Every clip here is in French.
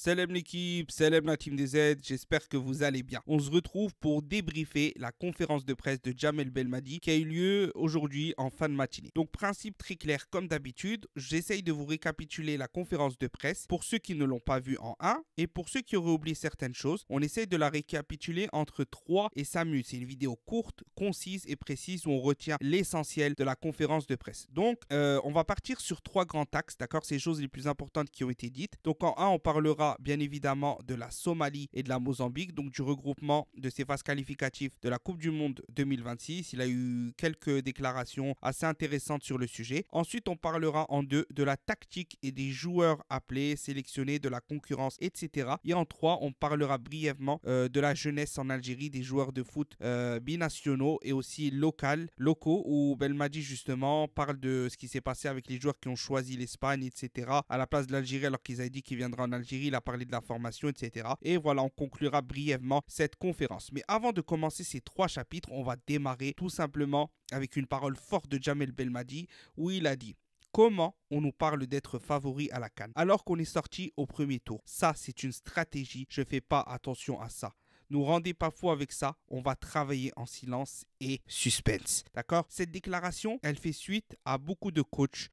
Salam l'équipe, salam la team des Z, j'espère que vous allez bien. On se retrouve pour débriefer la conférence de presse de Jamel Belmadi qui a eu lieu aujourd'hui en fin de matinée. Donc principe très clair comme d'habitude, j'essaye de vous récapituler la conférence de presse pour ceux qui ne l'ont pas vue en 1 et pour ceux qui auraient oublié certaines choses. On essaye de la récapituler entre 3 et 5 minutes. C'est une vidéo courte, concise et précise où on retient l'essentiel de la conférence de presse. Donc on va partir sur 3 grands axes, d'accord, ces choses les plus importantes qui ont été dites. Donc en 1, on parlera bien évidemment de la Somalie et de la Mozambique, donc du regroupement de ces phases qualificatives de la Coupe du Monde 2026. Il a eu quelques déclarations assez intéressantes sur le sujet. Ensuite, on parlera en 2 de la tactique et des joueurs appelés, sélectionnés, de la concurrence, etc. Et en 3, on parlera brièvement de la jeunesse en Algérie, des joueurs de foot binationaux et aussi locaux, où Belmadi justement parle de ce qui s'est passé avec les joueurs qui ont choisi l'Espagne, etc. à la place de l'Algérie alors qu'ils avaient dit qu'ils viendraient en Algérie. Il a parlé de la formation, etc. Et voilà, on conclura brièvement cette conférence. Mais avant de commencer ces 3 chapitres, on va démarrer tout simplement avec une parole forte de Jamel Belmadi où il a dit: comment on nous parle d'être favori à la CAN alors qu'on est sorti au premier tour? Ça, c'est une stratégie. Je ne fais pas attention à ça. Nous rendez pas fous avec ça, on va travailler en silence et suspense. D'accord? Cette déclaration, elle fait suite à beaucoup de coachs,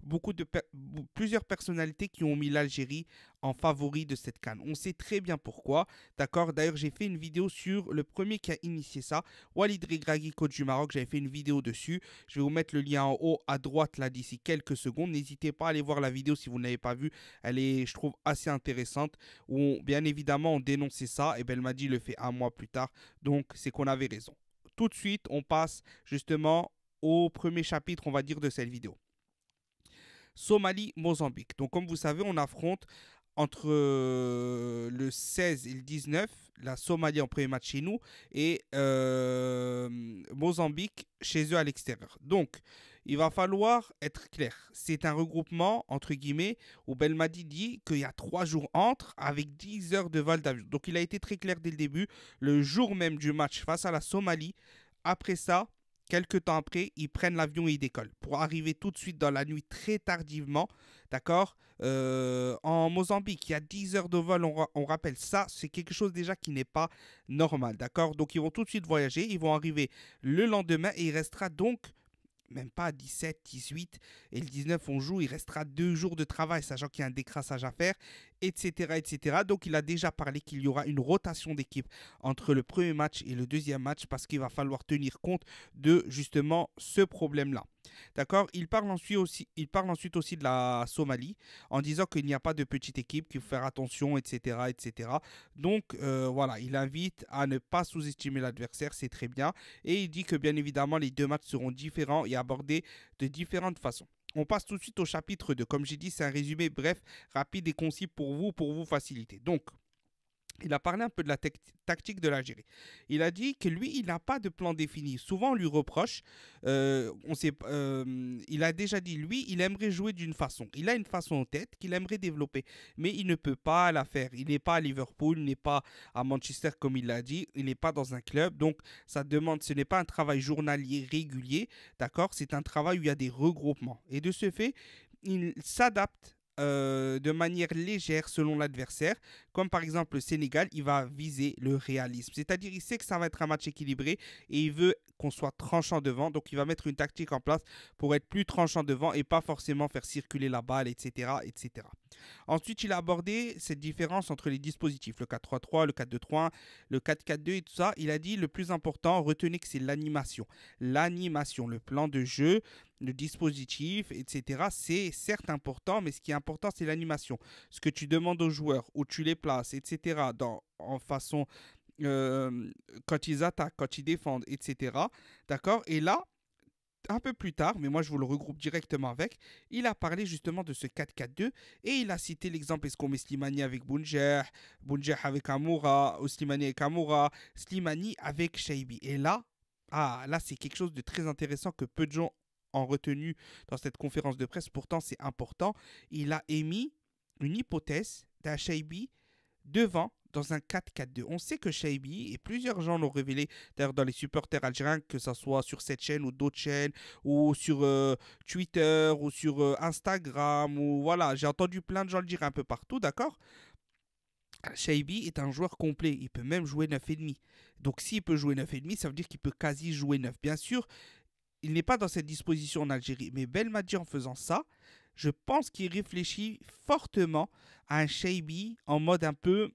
plusieurs personnalités qui ont mis l'Algérie en favori de cette CAN. On sait très bien pourquoi. D'accord? D'ailleurs, j'ai fait une vidéo sur le premier qui a initié ça, Walid Regragui, coach du Maroc. J'avais fait une vidéo dessus. Je vais vous mettre le lien en haut à droite là d'ici quelques secondes. N'hésitez pas à aller voir la vidéo si vous ne l'avez pas vue. Elle est, je trouve, assez intéressante. Où bien évidemment on dénonçait ça et Belmadi le fait un mois plus tard, donc c'est qu'on avait raison. Tout de suite, on passe justement au premier chapitre, on va dire, de cette vidéo. Somalie-Mozambique. Donc comme vous savez, on affronte entre le 16 et le 19, la Somalie en premier match chez nous et Mozambique chez eux à l'extérieur. Donc, il va falloir être clair. C'est un regroupement, entre guillemets, où Belmadi dit qu'il y a 3 jours entre avec 10 heures de vol d'avion. Donc, il a été très clair dès le début. Le jour même du match face à la Somalie, après ça, quelques temps après, ils prennent l'avion et ils décollent pour arriver tout de suite dans la nuit très tardivement, d'accord, en Mozambique. Il y a 10 heures de vol, on rappelle ça, c'est quelque chose déjà qui n'est pas normal, d'accord. Donc ils vont tout de suite voyager, ils vont arriver le lendemain et il restera donc même pas 17, 18 et le 19 on joue, il restera 2 jours de travail, sachant qu'il y a un décrassage à faire, etc., etc. Donc il a déjà parlé qu'il y aura une rotation d'équipe entre le premier match et le deuxième match parce qu'il va falloir tenir compte de justement ce problème-là. D'accord? Il parle ensuite aussi de la Somalie en disant qu'il n'y a pas de petite équipe, qu'il faut faire attention, etc., etc. Donc voilà, il invite à ne pas sous-estimer l'adversaire, c'est très bien. Et il dit que bien évidemment les 2 matchs seront différents et abordés de différentes façons. On passe tout de suite au chapitre 2. Comme j'ai dit, c'est un résumé bref, rapide et concis pour vous faciliter. Donc, il a parlé un peu de la tactique de l'Algérie. Il a dit que lui, il n'a pas de plan défini. Souvent, on lui reproche. Il a déjà dit, lui, il aimerait jouer d'une façon. Il a une façon en tête qu'il aimerait développer. Mais il ne peut pas la faire. Il n'est pas à Liverpool, il n'est pas à Manchester, comme il l'a dit. Il n'est pas dans un club. Donc, ce n'est pas un travail journalier régulier. D'accord? C'est un travail où il y a des regroupements. Et de ce fait, il s'adapte de manière légère selon l'adversaire, comme par exemple le Sénégal, il va viser le réalisme, c'est-à-dire il sait que ça va être un match équilibré et il veut qu'on soit tranchant devant, donc il va mettre une tactique en place pour être plus tranchant devant et pas forcément faire circuler la balle, etc., etc. Ensuite, il a abordé cette différence entre les dispositifs, le 4-3-3, le 4-2-3-1, le 4-4-2 et tout ça. Il a dit le plus important, retenez que c'est l'animation. L'animation, le plan de jeu, le dispositif, etc. C'est certes important, mais ce qui est important, c'est l'animation. Ce que tu demandes aux joueurs, où tu les places, etc. En façon, quand ils attaquent, quand ils défendent, etc. D'accord? Et là, un peu plus tard, mais moi je vous le regroupe directement avec, il a parlé justement de ce 4-4-2 et il a cité l'exemple est-ce qu'on met Slimani avec Bounjeh, Bounjeh avec Amoura, ou Slimani avec Amoura, Slimani avec Shaibi. Et là, là c'est quelque chose de très intéressant que peu de gens ont retenu dans cette conférence de presse, pourtant c'est important. Il a émis une hypothèse d'un Shaibi devant dans un 4-4-2. On sait que Shaibi, et plusieurs gens l'ont révélé, d'ailleurs dans les supporters algériens, que ce soit sur cette chaîne ou d'autres chaînes, ou sur Twitter, ou sur Instagram, ou voilà, j'ai entendu plein de gens le dire un peu partout, d'accord? Shaibi est un joueur complet, il peut même jouer 9,5. Donc s'il peut jouer 9,5, ça veut dire qu'il peut quasi jouer 9. Bien sûr, il n'est pas dans cette disposition en Algérie, mais Belmadi en faisant ça, je pense qu'il réfléchit fortement à un Shaibi en mode un peu...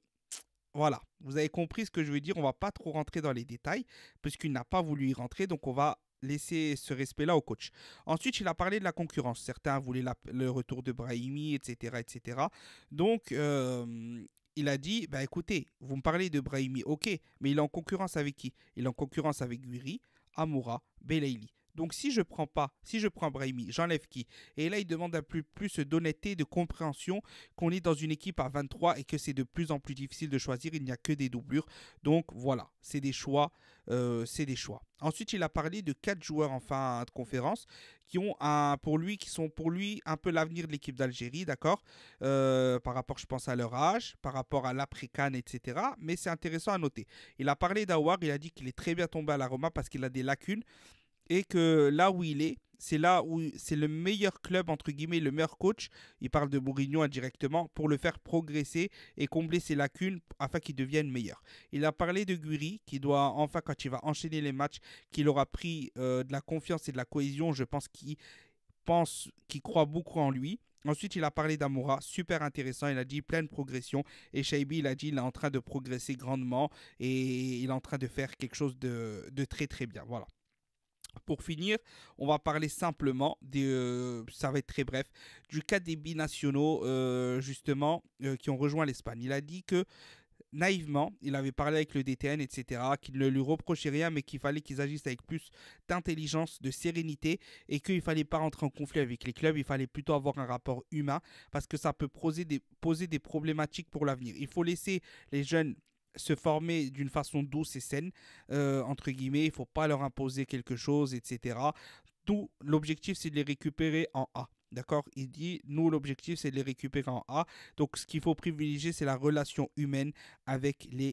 Voilà, vous avez compris ce que je veux dire, on va pas trop rentrer dans les détails, puisqu'il n'a pas voulu y rentrer, donc on va laisser ce respect-là au coach. Ensuite, il a parlé de la concurrence. Certains voulaient le retour de Brahimi, etc. etc. Donc, il a dit, bah écoutez, vous me parlez de Brahimi, ok, mais il est en concurrence avec qui? Il est en concurrence avec Guiri, Amoura, Belaïli. Donc si je prends Brahimi, j'enlève qui? Et là, il demande un peu plus d'honnêteté, de compréhension qu'on est dans une équipe à 23 et que c'est de plus en plus difficile de choisir, il n'y a que des doublures. Donc voilà, c'est des choix, c'est des choix. Ensuite, il a parlé de 4 joueurs en fin de conférence qui sont pour lui un peu l'avenir de l'équipe d'Algérie, d'accord. Par rapport, je pense, à leur âge, par rapport à l'après-Cannes, etc. Mais c'est intéressant à noter. Il a parlé d'Awar, il a dit qu'il est très bien tombé à la Roma parce qu'il a des lacunes et que là où il est, c'est là où c'est le meilleur club, entre guillemets, le meilleur coach, il parle de Mourinho indirectement, pour le faire progresser et combler ses lacunes afin qu'il devienne meilleur. Il a parlé de Guri, qui doit, enfin, quand il va enchaîner les matchs, qu'il aura pris de la confiance et de la cohésion, je qu'il croit beaucoup en lui. Ensuite, il a parlé d'Amoura, super intéressant. Il a dit pleine progression. Et Shaibi, il a dit il est en train de progresser grandement et il est en train de faire quelque chose de très très bien. Voilà. Pour finir, on va parler simplement, ça va être très bref, du cas des binationaux justement qui ont rejoint l'Espagne. Il a dit que naïvement, il avait parlé avec le DTN, etc., qu'il ne lui reprochait rien, mais qu'il fallait qu'ils agissent avec plus d'intelligence, de sérénité, et qu'il ne fallait pas rentrer en conflit avec les clubs, il fallait plutôt avoir un rapport humain, parce que ça peut poser des problématiques pour l'avenir. Il faut laisser les jeunes se former d'une façon douce et saine, entre guillemets, il ne faut pas leur imposer quelque chose, etc. Tout l'objectif, c'est de les récupérer en A. D'accord. Il dit, nous, l'objectif, c'est de les récupérer en A. Donc, ce qu'il faut privilégier, c'est la relation humaine avec les